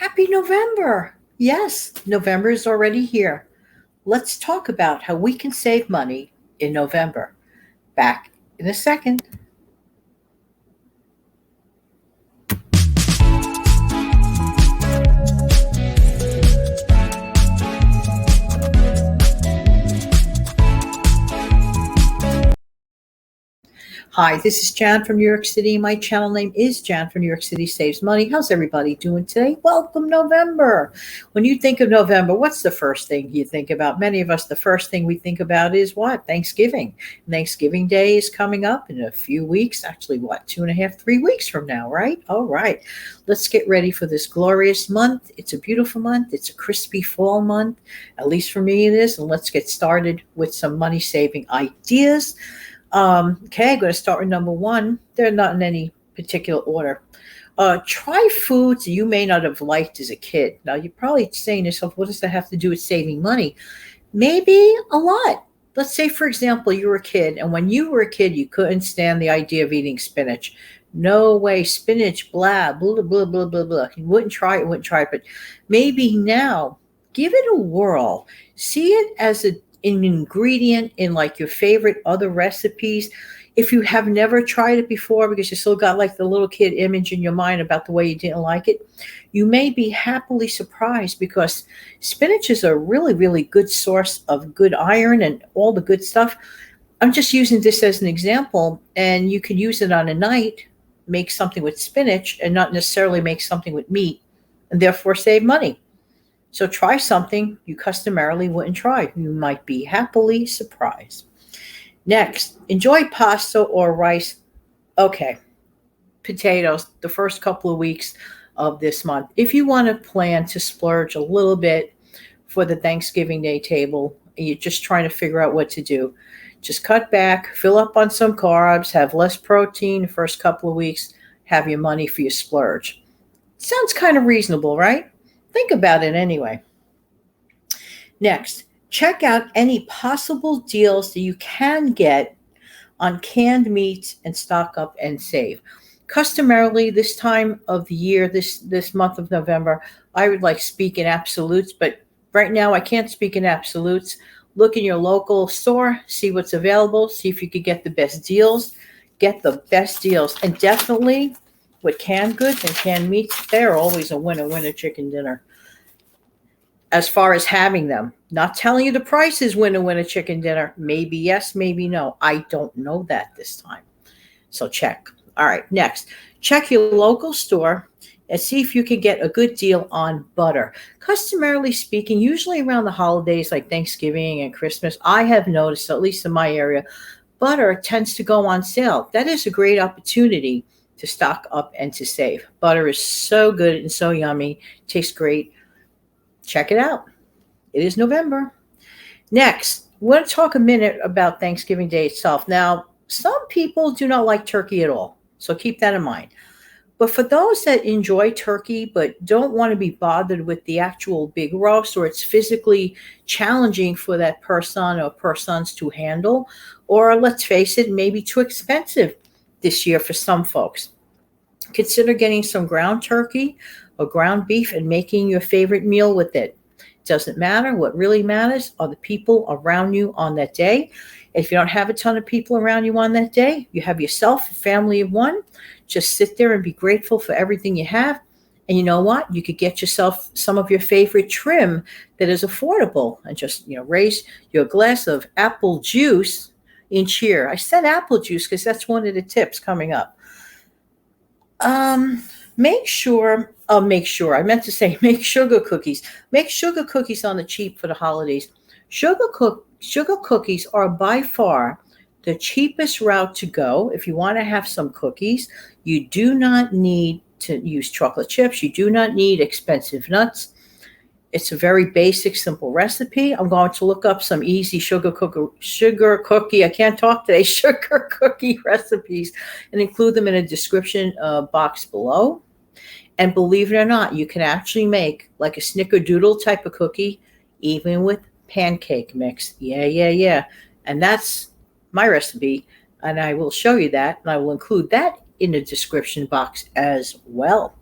Happy November. Yes, November is already here. Let's talk about how we can save money in November. Back in a second. Hi, this is Jan from New York City. My channel name is Jan from New York City Saves Money. How's everybody doing today? Welcome, November. When you think of November, what's the first thing you think about? Many of us, the first thing we think about is what? Thanksgiving. Thanksgiving Day is coming up in a few weeks. Actually, what? 2.5, 3 weeks from now, right? All right. Let's get ready for this glorious month. It's a beautiful month. It's a crispy fall month. At least for me, it is. And let's get started with some money saving ideas. Okay, I'm going to start with number one. They're not in any particular order. Try foods you may not have liked as a kid. Now, you're probably saying to yourself, what does that have to do with saving money? Maybe a lot. Let's say, for example, you were a kid, and when you were a kid, you couldn't stand the idea of eating spinach. No way, spinach, blah, blah, blah, blah, blah, blah. You wouldn't try it, but maybe now give it a whirl. See it as an ingredient in like your favorite other recipes. If you have never tried it before because you still got like the little kid image in your mind about the way you didn't like it, you may be happily surprised because spinach is a really, really good source of good iron and all the good stuff. I'm just using this as an example, and you can use it on a night, make something with spinach, and not necessarily make something with meat, and therefore save money. So try something you customarily wouldn't try. You might be happily surprised. Next, enjoy pasta or rice. Okay, potatoes the first couple of weeks of this month. If you want to plan to splurge a little bit for the Thanksgiving Day table, and you're just trying to figure out what to do, just cut back, fill up on some carbs, have less protein the first couple of weeks, have your money for your splurge. Sounds kind of reasonable, right? Think about it anyway. Next, check out any possible deals that you can get on canned meats and stock up and save. Customarily, this time of the year, this month of November, I would like speak in absolutes, but right now I can't speak in absolutes. Look in your local store, see what's available, see if you could get the best deals. Get the best deals, and definitely with canned goods and canned meats, they're always a winner chicken dinner. As far as having them, not telling you the price is winner chicken dinner. Maybe yes, maybe no. I don't know that this time. So check. All right, next, check your local store and see if you can get a good deal on butter. Customarily speaking, usually around the holidays like Thanksgiving and Christmas, I have noticed, at least in my area, butter tends to go on sale. That is a great opportunity to stock up and to save. Butter is so good and so yummy, tastes great. Check it out. It is November. Next, we want to talk a minute about Thanksgiving Day itself. Now, some people do not like turkey at all, so keep that in mind. But for those that enjoy turkey but don't want to be bothered with the actual big roast, or it's physically challenging for that person or persons to handle, or let's face it, maybe too expensive this year for some folks, consider getting some ground turkey or ground beef and making your favorite meal with it. Doesn't matter. What really matters are the people around you on that day. If you don't have a ton of people around you on that day, you have yourself, a family of one, just sit there and be grateful for everything you have. And you know what? You could get yourself some of your favorite trim that is affordable and just, raise your glass of apple juice in cheer. I said apple juice because that's one of the tips coming up. Make sure, I meant to say make sugar cookies. Make sugar cookies on the cheap for the holidays. Sugar cookies are by far the cheapest route to go if you want to have some cookies. You do not need to use chocolate chips. You do not need expensive nuts. It's a very basic, simple recipe. I'm going to look up some easy sugar cookie. I can't talk today. Sugar cookie recipes and include them in a description box below. And believe it or not, you can actually make like a snickerdoodle type of cookie, even with pancake mix. Yeah. And that's my recipe. And I will show you that. And I will include that in the description box as well.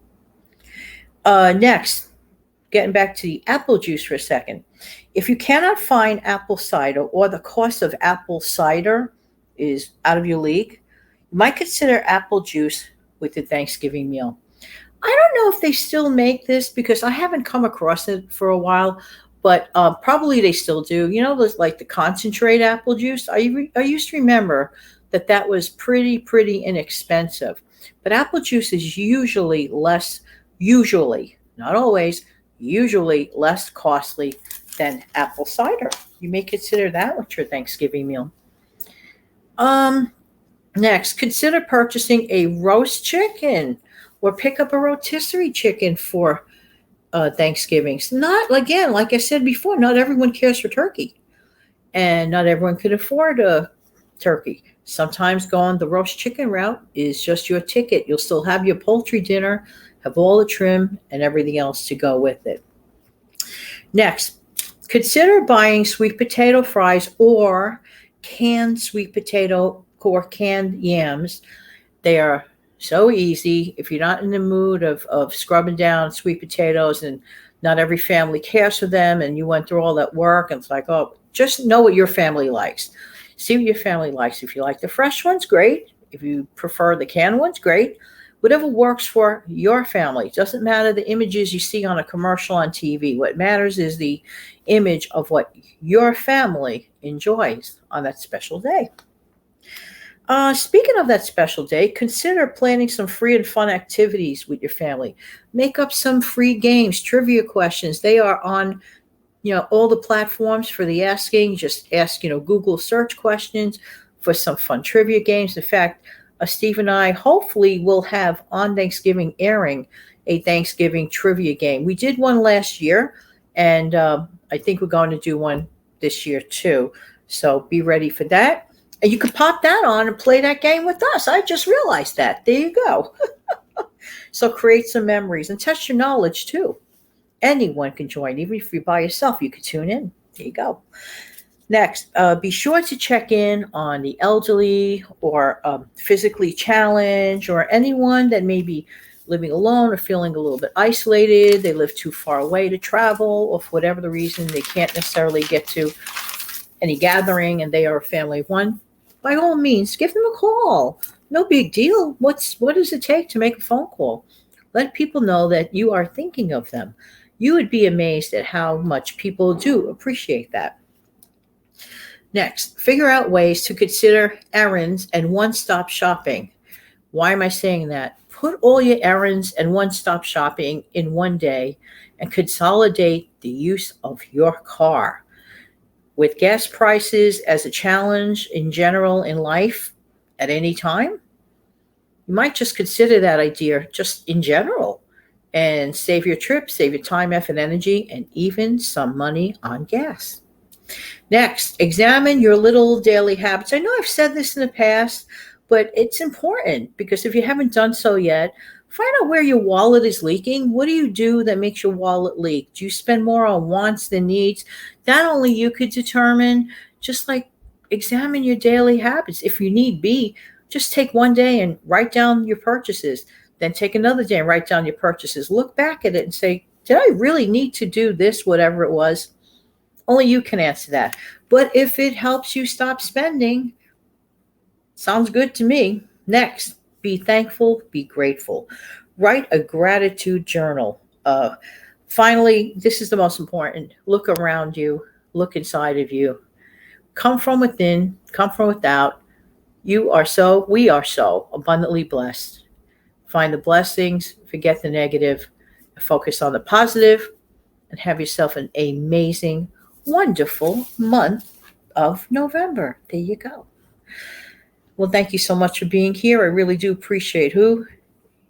Next, getting back to the apple juice for a second. If you cannot find apple cider or the cost of apple cider is out of your league, you might consider apple juice with the Thanksgiving meal. I don't know if they still make this because I haven't come across it for a while, but probably they still do. You know, those like the concentrate apple juice. I used to remember that that was pretty inexpensive, but apple juice is usually, not always, usually less costly than apple cider. You may consider that with your Thanksgiving meal. Um, Next, consider purchasing a roast chicken or pick up a rotisserie chicken for Thanksgivings. Not, again, like I said before, not everyone cares for turkey and not everyone could afford a turkey. Sometimes going the roast chicken route is just your ticket. You'll still have your poultry dinner, have all the trim and everything else to go with it. Next, consider buying sweet potato fries or canned sweet potato or canned yams. They are so easy. If you're not in the mood of scrubbing down sweet potatoes and not every family cares for them and you went through all that work and it's like, oh, just know what your family likes. See what your family likes. If you like the fresh ones, great. If you prefer the canned ones, great. Whatever works for your family. It doesn't matter the images you see on a commercial on TV. What matters is the image of what your family enjoys on that special day. Speaking of that special day, consider planning some free and fun activities with your family. Make up some free games, trivia questions. They are on, all the platforms for the asking. Just ask, Google search questions for some fun trivia games. In fact, Steve and I hopefully will have on Thanksgiving airing a Thanksgiving trivia game. We did one last year, and I think we're going to do one this year too. So be ready for that. And you can pop that on and play that game with us. I just realized that. There you go. So create some memories and test your knowledge too. Anyone can join. Even if you're by yourself, you can tune in. There you go. Next, be sure to check in on the elderly or physically challenged or anyone that may be living alone or feeling a little bit isolated. They live too far away to travel, or for whatever the reason, they can't necessarily get to any gathering and they are a family of one. By all means, give them a call. No big deal. What does it take to make a phone call? Let people know that you are thinking of them. You would be amazed at how much people do appreciate that. Next, figure out ways to consider errands and one-stop shopping. Why am I saying that? Put all your errands and one-stop shopping in one day and consolidate the use of your car. With gas prices as a challenge in general in life at any time, you might just consider that idea just in general and save your trip, save your time, effort, energy, and even some money on gas. Next, examine your little daily habits. I know I've said this in the past, but it's important because if you haven't done so yet, find out where your wallet is leaking. What do you do that makes your wallet leak? Do you spend more on wants than needs? That only you could determine. Just like examine your daily habits. If you need be, just take one day and write down your purchases. Then take another day and write down your purchases. Look back at it and say, did I really need to do this, whatever it was? Only you can answer that. But if it helps you stop spending, sounds good to me. Next, be thankful, be grateful. Write a gratitude journal. Finally, this is the most important. Look around you. Look inside of you. Come from within. Come from without. We are so abundantly blessed. Find the blessings. Forget the negative. Focus on the positive, and have yourself an amazing, wonderful month of November. There you go. Well, thank you so much for being here. I really do appreciate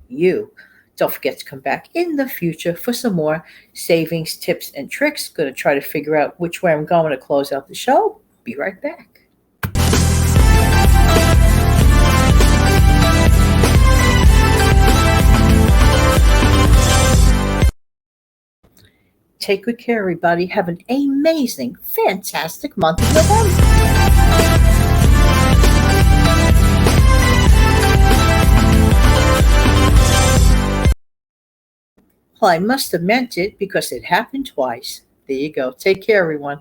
you. Don't forget to come back in the future for some more savings, tips, and tricks. Going to try to figure out which way I'm going to close out the show. Be right back. Take good care, everybody. Have an amazing, fantastic month of November. Well, I must have meant it because it happened twice. There you go. Take care, everyone.